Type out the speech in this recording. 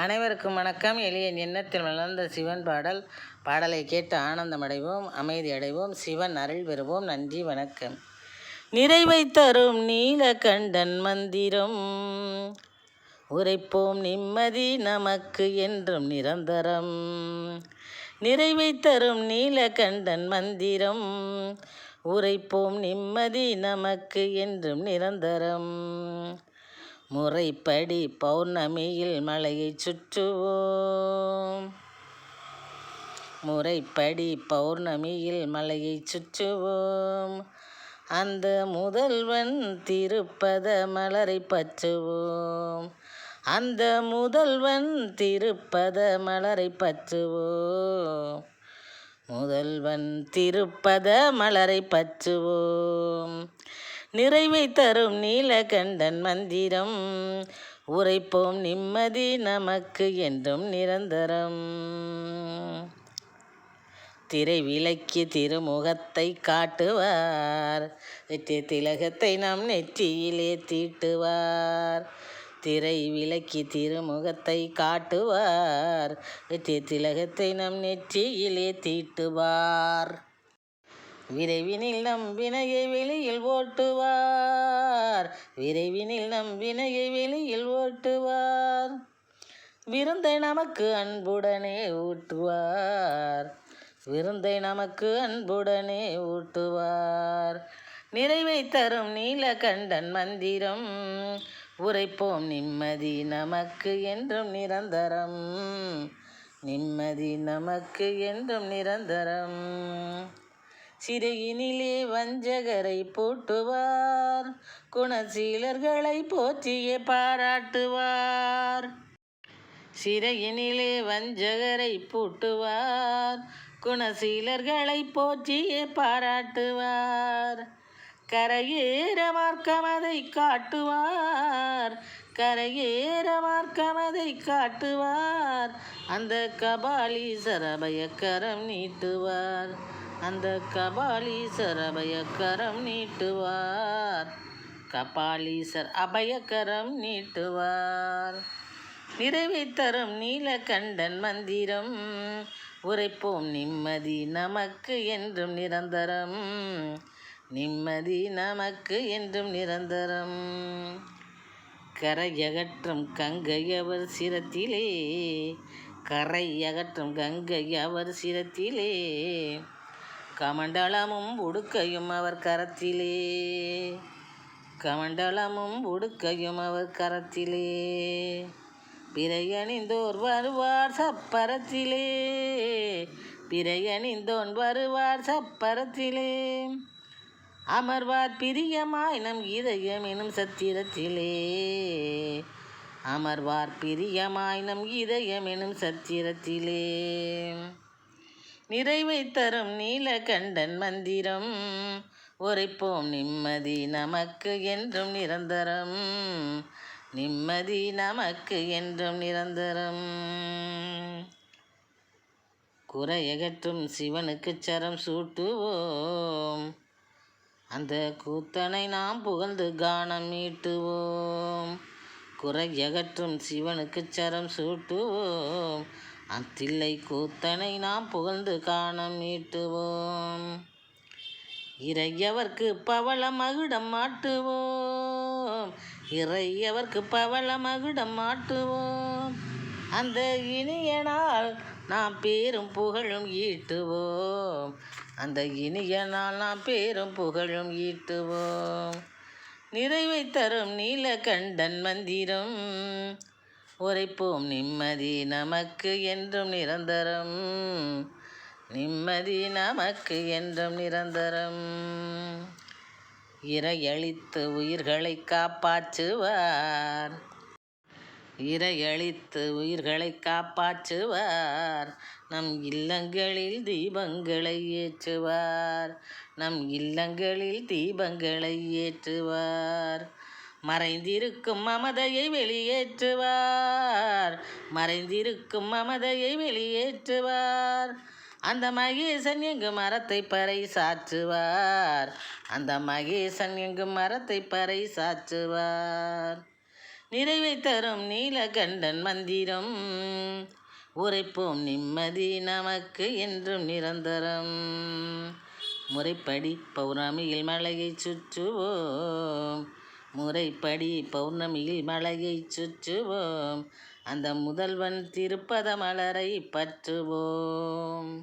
அனைவருக்கும் வணக்கம். எளிய எண்ணத்தில் வளர்ந்த சிவன் பாடலை கேட்டு ஆனந்தமடைவோம், அமைதி அடைவோம், சிவன் அருள் பெறுவோம். நன்றி, வணக்கம். நிறைவை தரும் நீலகண்டன் மந்திரம் உரைப்போம், நிம்மதி நமக்கு என்றும் நிரந்தரம். நிறைவை தரும் நீலகண்டன் மந்திரம் உரைப்போம், நிம்மதி நமக்கு என்றும் நிரந்தரம். முறைப்படி பௌர்ணமியில் மலையை சுற்றுவோம், முறைப்படி பௌர்ணமியில் மலையை சுற்றுவோம். அந்த முதல்வன் திருப்பத மலரை பற்றுவோம், அந்த முதல்வன் திருப்பத மலரை பற்றுவோம், முதல்வன் திருப்பத மலரை பற்றுவோம். நிறைவை தரும் நீலகண்டன் மந்திரம் உரைப்போம், நிம்மதி நமக்கு என்றும் நிரந்தரம். திரை விலக்கி திருமுகத்தை காட்டுவார், வெற்றி திலகத்தை நம் நெற்றியிலே தீட்டுவார். திரை விலக்கி திருமுகத்தை காட்டுவார், வெற்றி திலகத்தை நம் நெற்றியிலே தீட்டுவார். விரைவினில் நம் வினையை வெளியில் ஓட்டுவார், விரைவினில் நம் வினையை வெளியில் ஓட்டுவார். விருந்தை நமக்கு அன்புடனே ஊட்டுவார், விருந்தை நமக்கு அன்புடனே ஊட்டுவார். நிறைவை தரும் நீலகண்டன் மந்திரம் உரைப்போம், நிம்மதி நமக்கு என்றும் நிரந்தரம், நிம்மதி நமக்கு என்றும் நிரந்தரம். சிறையினிலே வஞ்சகரை பூட்டுவார், குணசீலர்களை போற்றியே பாராட்டுவார். சிறையினிலே வஞ்சகரை பூட்டுவார், குணசீலர்களை போற்றியே பாராட்டுவார். கரையேற மார்க்கமதை காட்டுவார், கரையேற மார்க்கமதை காட்டுவார். அந்த கபாலீசர் அபயக்கரம் நீட்டுவார், அந்த கபாலீசர் அபயக்கரம் நீட்டுவார், கபாலீசர் அபயக்கரம் நீட்டுவார். நிறைவை தரும் நீலகண்டன் மந்திரம் உரைப்போம், நிம்மதி நமக்கு என்றும் நிரந்தரம், நிம்மதி நமக்கு என்றும் நிரந்தரம். கரையகற்றும் கங்கை அவர் சிரத்திலே, கரையகற்றும் கங்கை அவர் சிரத்திலே. கமண்டலமும் உடுக்கையும் அவர் கரத்திலே, கமண்டலமும் உடுக்கையும் அவர் கரத்திலே. பிறையணிந்தோர் வருவார் சப்பரத்திலே, பிறையணிந்தோன் வருவார் சப்பரத்திலே. அமர்வார் பிரியமாய் நம் இதயம் எனும் சத்திரத்திலே, அமர்வார் பிரியமாய் நம் இதயம் எனும் சத்திரத்திலே. நிறைவை தரும் நீலகண்டன் மந்திரம் உரைப்போம், நிம்மதி நமக்கு என்றும் நிரந்தரம், நிம்மதி நமக்கு என்றும் நிரந்தரம். குறையகற்றும் சிவனுக்கு சரம் சூட்டுவோம், அந்த கூத்தனை நாம் புகழ்ந்து கானம் மீட்டுவோம். குறையகற்றும் சிவனுக்கு சரம் சூட்டுவோம், அத்தில்லை கூத்தனை நாம் புகழ்ந்து காணம் மீட்டுவோம். இறையவர்க்கு பவள மகுடம் மாட்டுவோம், இறையவர்க்கு பவள மகுடம் மாட்டுவோம். அந்த இனிய நாள் நாம் பேரும் புகழும் ஈட்டுவோம், அந்த இனிய நாள் நாம் பேரும் புகழும் ஈட்டுவோம். நிறைவை தரும் நீலகண்டன் மந்திரம் உரைப்போம், நிம்மதி நமக்கு என்றும் நிரந்தரம், நிம்மதி நமக்கு என்றும் நிரந்தரம். இறையளித்து உயிர்களை காப்பாற்றுவார், இறையளித்து உயிர்களை காப்பாற்றுவார். நம் இல்லங்களில் தீபங்களை ஏற்றுவார், நம் இல்லங்களில் தீபங்களை ஏற்றுவார். மறைந்திருக்கும் மமதையை வெளியேற்றுவார், மறைந்திருக்கும் மமதையை வெளியேற்றுவார். அந்த மகேசன் எங்கு மரத்தை பறை சாற்றுவார், அந்த மகேசன் எங்கு மரத்தை பறை சாற்றுவார். நிறைவை தரும் நீலகண்டன் மந்திரம் உரைப்போம் நிம்மதி நமக்கு என்றும் நிரந்தரம். முறைப்படி பௌர்ணமியில் மலையை சுற்றுவோம், முறைப்படி பௌர்ணமியில் மலையை சுற்றுவோம், அந்த முதல்வன் திருப்பத மலரை பற்றுவோம்.